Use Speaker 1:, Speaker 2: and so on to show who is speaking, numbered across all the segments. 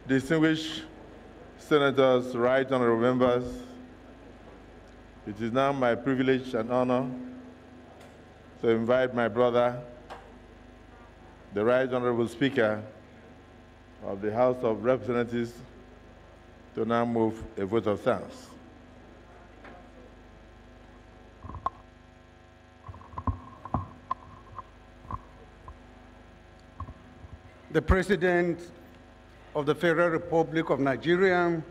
Speaker 1: Distinguished senators, right honorable members, it is now my privilege and honor to invite my brother, the right honorable Speaker of the House of Representatives, to now move a vote of thanks.
Speaker 2: The President of the Federal Republic of Nigeria,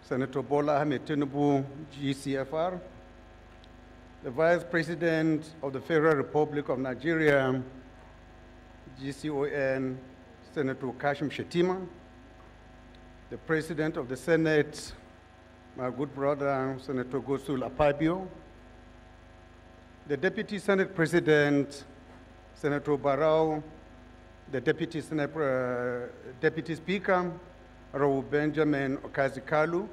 Speaker 2: Senator Bola Tinubu, GCFR, the Vice President of the Federal Republic of Nigeria, GCON, Senator Kashim Shettima, the President of the Senate, my good brother, Senator Gosul Akpabio, the Deputy Senate President, Senator Barrow, the Deputy Speaker, Raul Benjamin Okazikalu,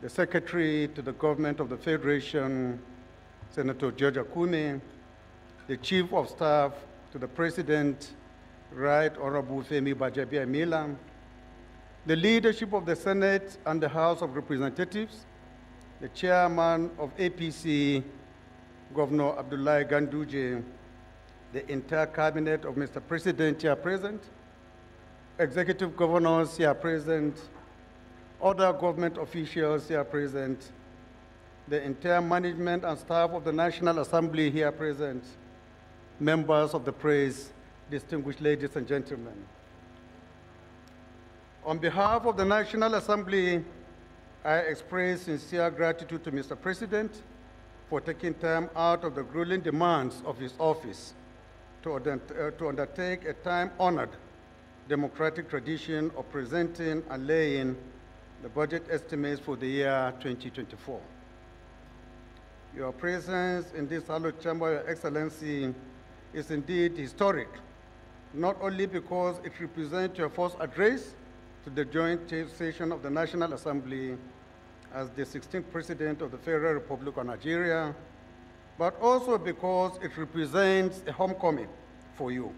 Speaker 2: the Secretary to the Government of the Federation, Senator George Akume, the Chief of Staff to the President, Right Honorable Femi Gbajabiamila, the leadership of the Senate and the House of Representatives, the Chairman of APC, Governor Abdullahi Ganduje, the entire cabinet of Mr. President here present, executive governors here present, other government officials here present, the entire management and staff of the National Assembly here present, members of the press, distinguished ladies and gentlemen. On behalf of the National Assembly, I express sincere gratitude to Mr. President for taking time out of the grueling demands of his office to undertake a time-honored democratic tradition of presenting and laying the budget estimates for the year 2024. Your presence in this hallowed chamber, Your Excellency, is indeed historic, not only because it represents your first address to the joint session of the National Assembly as the 16th President of the Federal Republic of Nigeria, but also because it represents a homecoming for you.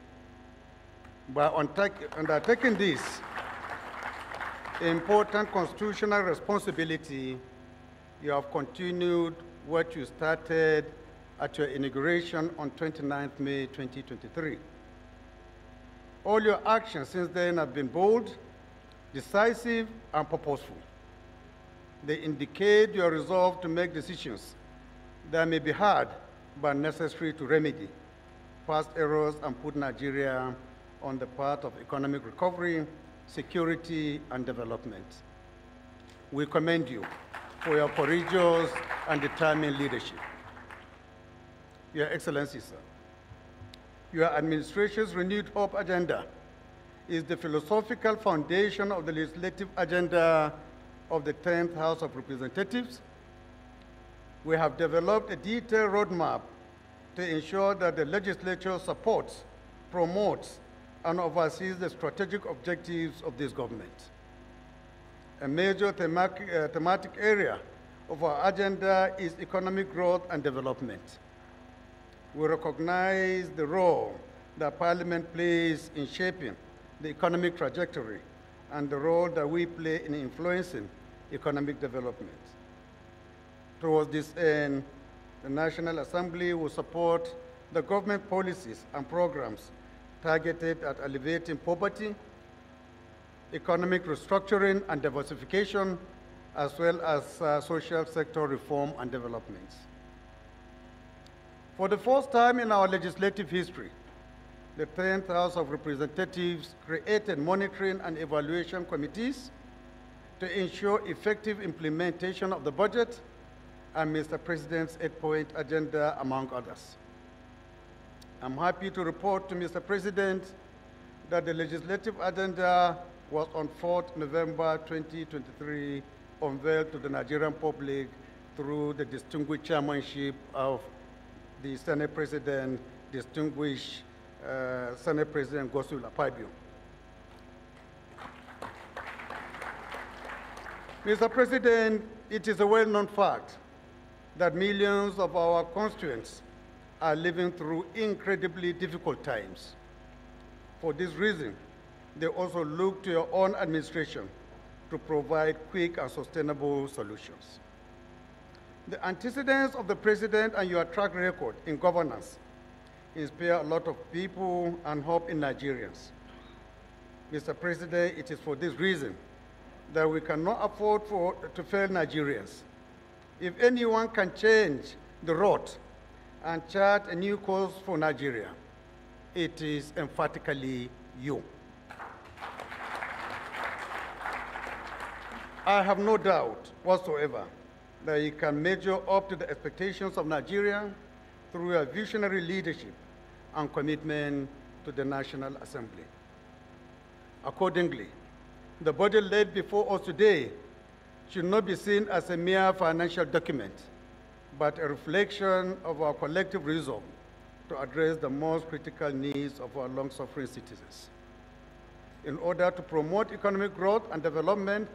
Speaker 2: By undertaking this important constitutional responsibility, you have continued what you started at your inauguration on 29th May 2023. All your actions since then have been bold, decisive, and purposeful. They indicate your resolve to make decisions that may be hard but necessary to remedy past errors and put Nigeria on the path of economic recovery, security, and development. We commend you for your courageous and determined leadership. Your Excellency, sir, your administration's renewed hope agenda is the philosophical foundation of the legislative agenda of the 10th House of Representatives. We have developed a detailed roadmap to ensure that the legislature supports, promotes, and oversees the strategic objectives of this government. A major thematic area of our agenda is economic growth and development. We recognize the role that Parliament plays in shaping the economic trajectory and the role that we play in influencing economic development. Towards this end, the National Assembly will support the government policies and programs targeted at alleviating poverty, economic restructuring and diversification, as well as social sector reform and developments. For the first time in our legislative history, the 10th House of Representatives created monitoring and evaluation committees to ensure effective implementation of the budget and Mr. President's 8-point agenda, among others. I'm happy to report to Mr. President that the legislative agenda was on 4th November 2023 unveiled to the Nigerian public through the distinguished chairmanship of the Senate President, distinguished Senate President Gosul Akpabio. Mr. President, it is a well-known fact that millions of our constituents are living through incredibly difficult times. For this reason, they also look to your own administration to provide quick and sustainable solutions. The antecedents of the president and your track record in governance inspire a lot of people and hope in Nigerians. Mr. President, it is for this reason that we cannot afford to fail Nigerians. If anyone can change the road and chart a new course for Nigeria, it is emphatically you. I have no doubt whatsoever that you can measure up to the expectations of Nigeria through your visionary leadership and commitment to the National Assembly. Accordingly, the budget laid before us today should not be seen as a mere financial document, but a reflection of our collective resolve to address the most critical needs of our long-suffering citizens. In order to promote economic growth and development,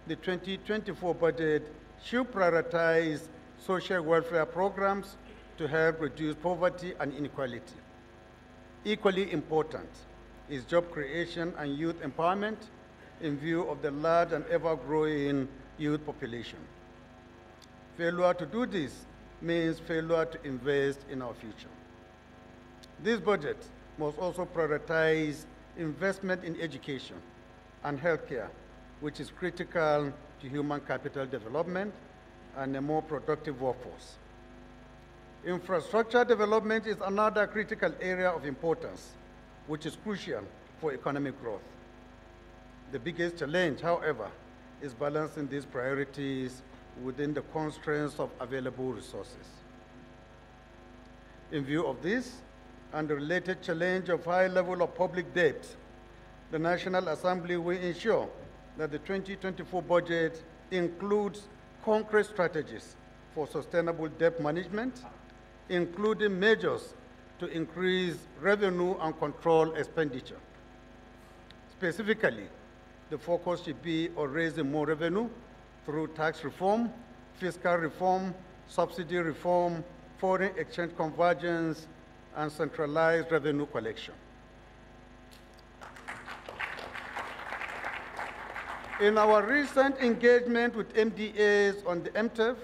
Speaker 2: the 2024 budget should prioritize social welfare programs to help reduce poverty and inequality. Equally important is job creation and youth empowerment in view of the large and ever-growing youth population. Failure to do this means failure to invest in our future. This budget must also prioritize investment in education and healthcare, which is critical to human capital development and a more productive workforce. Infrastructure development is another critical area of importance, which is crucial for economic growth. The biggest challenge, however, is balancing these priorities within the constraints of available resources. In view of this, and the related challenge of high level of public debt, the National Assembly will ensure that the 2024 budget includes concrete strategies for sustainable debt management, including measures to increase revenue and control expenditure. Specifically, the focus should be on raising more revenue through tax reform, fiscal reform, subsidy reform, foreign exchange convergence, and centralized revenue collection. In our recent engagement with MDAs on the MTEF,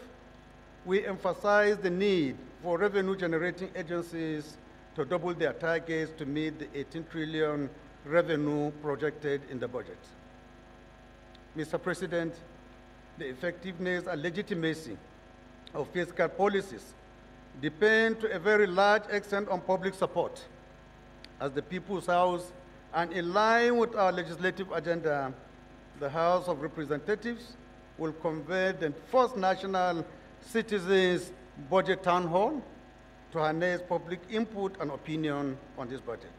Speaker 2: we emphasized the need for revenue-generating agencies to double their targets to meet the 18 trillion revenue projected in the budget. Mr. President, the effectiveness and legitimacy of fiscal policies depend to a very large extent on public support. As the People's House, and in line with our legislative agenda, the House of Representatives will convene the first national citizens budget town hall to harness public input and opinion on this budget.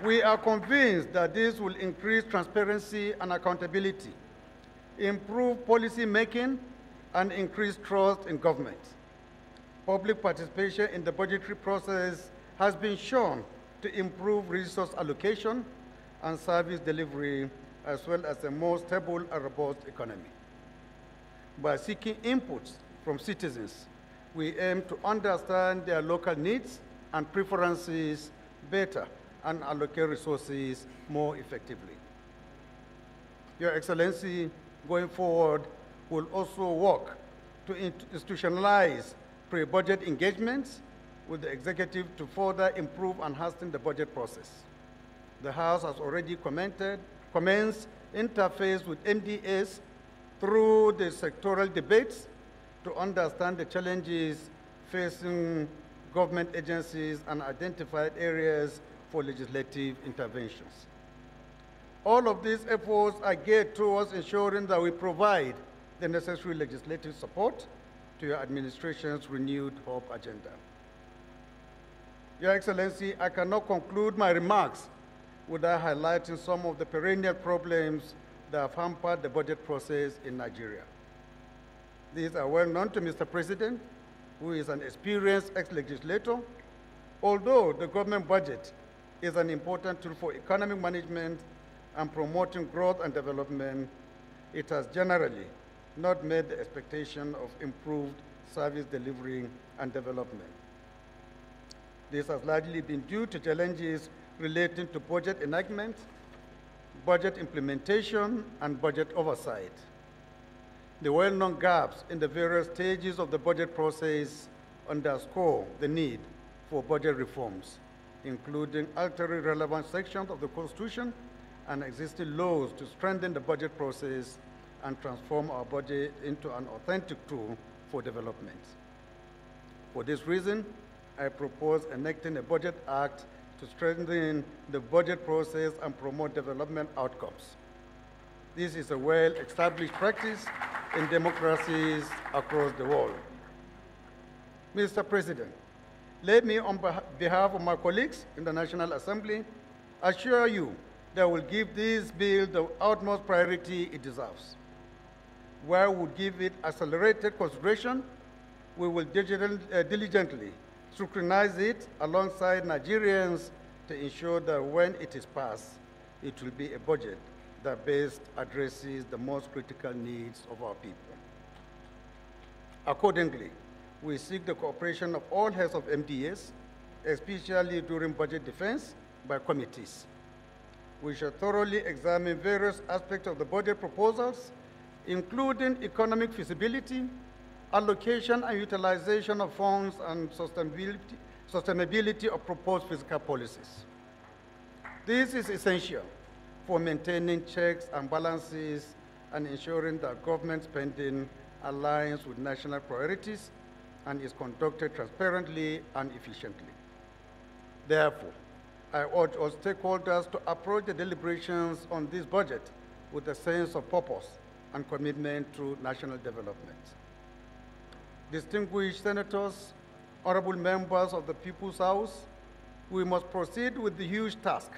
Speaker 2: We are convinced that this will increase transparency and accountability, improve policy making, and increase trust in government. Public participation in the budgetary process has been shown to improve resource allocation and service delivery, as well as a more stable and robust economy. By seeking inputs from citizens, we aim to understand their local needs and preferences better and allocate resources more effectively. Your Excellency, going forward, will also work to institutionalize pre-budget engagements with the executive to further improve and hasten the budget process. The House has already commenced interface with MDAs through the sectoral debates to understand the challenges facing government agencies and identified areas for legislative interventions. All of these efforts are geared towards ensuring that we provide the necessary legislative support to your administration's renewed hope agenda. Your Excellency, I cannot conclude my remarks without highlighting some of the perennial problems that have hampered the budget process in Nigeria. These are well known to Mr. President, who is an experienced ex-legislator. Although the government budget is an important tool for economic management and promoting growth and development, it has generally not met the expectation of improved service delivery and development. This has largely been due to challenges relating to budget enactment, budget implementation, and budget oversight. The well-known gaps in the various stages of the budget process underscore the need for budget reforms, including altering relevant sections of the Constitution and existing laws to strengthen the budget process and transform our budget into an authentic tool for development. For this reason, I propose enacting a Budget Act to strengthen the budget process and promote development outcomes. This is a well-established practice in democracies across the world. Mr. President, let me, on behalf of my colleagues in the National Assembly, assure you that we'll give this bill the utmost priority it deserves. While we give it accelerated consideration, we will diligently scrutinize it alongside Nigerians to ensure that when it is passed, it will be a budget that best addresses the most critical needs of our people. Accordingly, we seek the cooperation of all heads of MDAs, especially during budget defense by committees. We shall thoroughly examine various aspects of the budget proposals, including economic feasibility, allocation and utilization of funds, and sustainability of proposed fiscal policies. This is essential for maintaining checks and balances and ensuring that government spending aligns with national priorities and is conducted transparently and efficiently. Therefore, I urge all stakeholders to approach the deliberations on this budget with a sense of purpose and commitment to national development. Distinguished senators, honorable members of the People's House, we must proceed with the huge task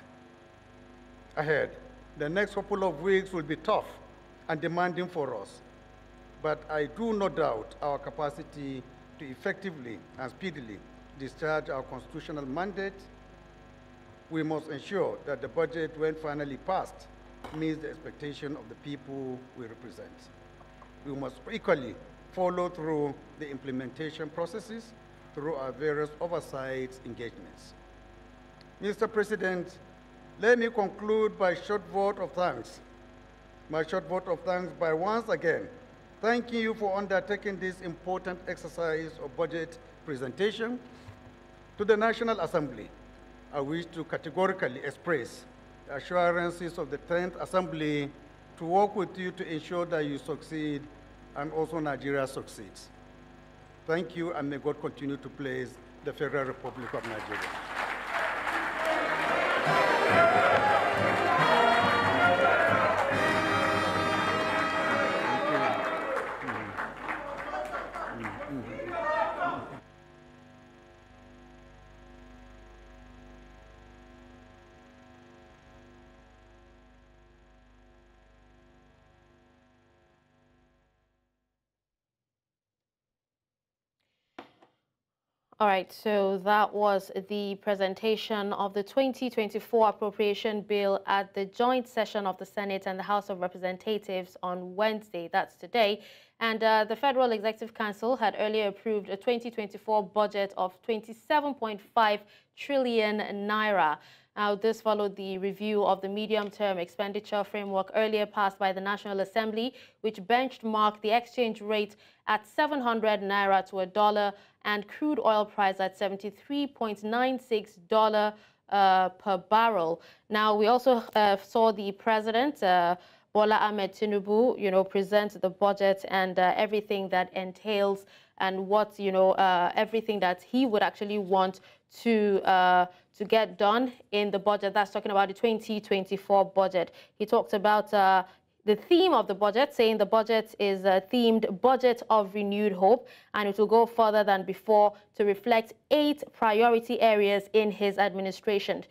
Speaker 2: ahead. The next couple of weeks will be tough and demanding for us, but I do not doubt our capacity to effectively and speedily discharge our constitutional mandate. We must ensure that the budget, when finally passed, meets the expectation of the people we represent. We must equally follow through the implementation processes through our various oversight engagements. Mr. President, let me conclude by a short vote of thanks. My short vote of thanks by once again thanking you for undertaking this important exercise of budget presentation. To the National Assembly, I wish to categorically express the assurances of the 10th Assembly to work with you to ensure that you succeed and also Nigeria succeeds. Thank you, and may God continue to bless the Federal Republic of Nigeria.
Speaker 3: All right, so that was the presentation of the 2024 appropriation bill at the joint session of the Senate and the House of Representatives on Wednesday, that's today. And the Federal Executive Council had earlier approved a 2024 budget of 27.5 trillion naira. Now, this followed the review of the medium-term expenditure framework earlier passed by the National Assembly, which benchmarked the exchange rate at 700 naira to a dollar and crude oil price at $73.96 per barrel. Now, we also saw the president, Bola Tinubu, present the budget and everything that entails and what, everything that he would actually want to get done in the budget. That's talking about the 2024 budget. He talked about the theme of the budget, saying the budget is a themed budget of renewed hope, and it will go further than before to reflect 8 priority areas in his administration.